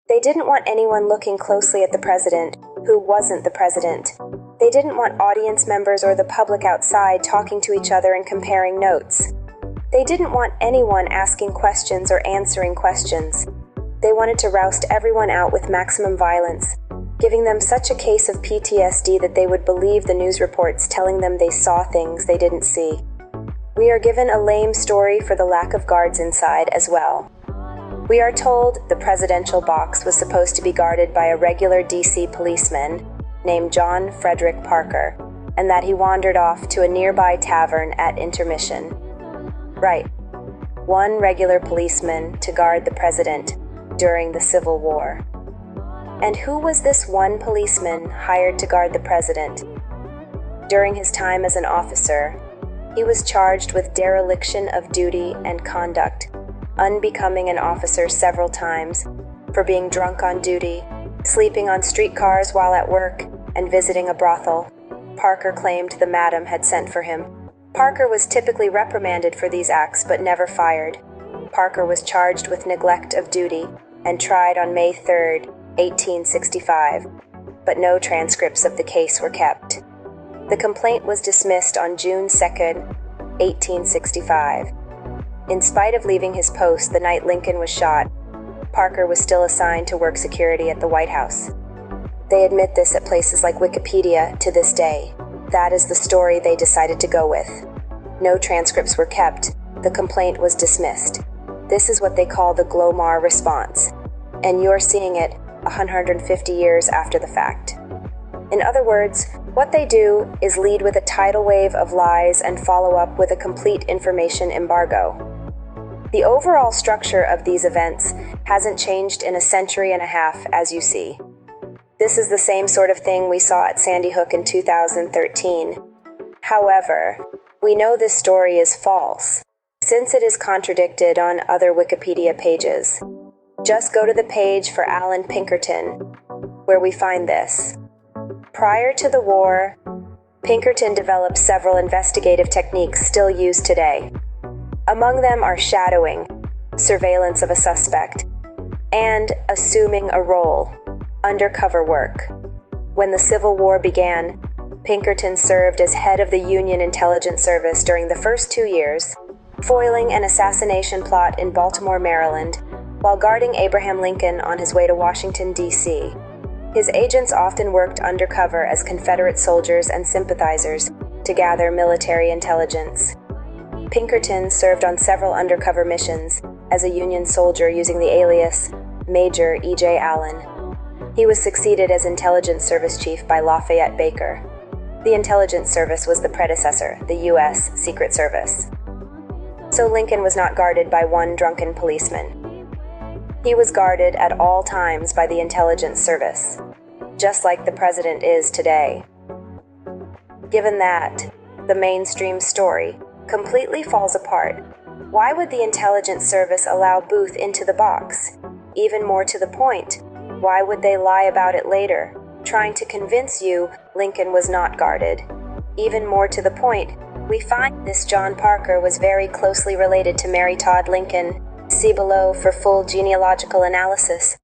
They didn't want anyone looking closely at the president, who wasn't the president. They didn't want audience members or the public outside talking to each other and comparing notes. They didn't want anyone asking questions or answering questions. They wanted to roust everyone out with maximum violence, giving them such a case of PTSD that they would believe the news reports telling them they saw things they didn't see. We are given a lame story for the lack of guards inside as well. We are told the presidential box was supposed to be guarded by a regular DC policeman named John Frederick Parker, and that he wandered off to a nearby tavern at intermission. Right, one regular policeman to guard the president during the Civil War. And who was this one policeman hired to guard the president? During his time as an officer, he was charged with dereliction of duty and conduct, unbecoming an officer several times, for being drunk on duty, sleeping on streetcars while at work, and visiting a brothel. Parker claimed the madam had sent for him. Parker was typically reprimanded for these acts but never fired. Parker was charged with neglect of duty and tried on May 3, 1865, but no transcripts of the case were kept. The complaint was dismissed on June 2, 1865. In spite of leaving his post the night Lincoln was shot, Parker was still assigned to work security at the White House. They admit this at places like Wikipedia to this day. That is the story they decided to go with. No transcripts were kept. The complaint was dismissed. This is what they call the Glomar response, and you're seeing it 150 years after the fact. In other words, what they do is lead with a tidal wave of lies and follow up with a complete information embargo. The overall structure of these events hasn't changed in a century and a half, as you see. This is the same sort of thing we saw at Sandy Hook in 2013. However, we know this story is false, since it is contradicted on other Wikipedia pages. Just go to the page for Alan Pinkerton, where we find this. Prior to the war, Pinkerton developed several investigative techniques still used today. Among them are shadowing, surveillance of a suspect, and assuming a role, undercover work. When the Civil War began, Pinkerton served as head of the Union Intelligence Service during the first 2 years, foiling an assassination plot in Baltimore, Maryland, while guarding Abraham Lincoln on his way to Washington, D.C. His agents often worked undercover as Confederate soldiers and sympathizers to gather military intelligence. Pinkerton served on several undercover missions as a Union soldier using the alias Major E.J. Allen. He was succeeded as Intelligence Service Chief by Lafayette Baker. The Intelligence Service was the predecessor, the U.S. Secret Service. So Lincoln was not guarded by one drunken policeman. He was guarded at all times by the Intelligence Service, just like the president is today. Given that, the mainstream story completely falls apart. Why would the Intelligence Service allow Booth into the box? Even more to the point, why would they lie about it later, trying to convince you Lincoln was not guarded? Even more to the point, we find this John Parker was very closely related to Mary Todd Lincoln. See below for full genealogical analysis.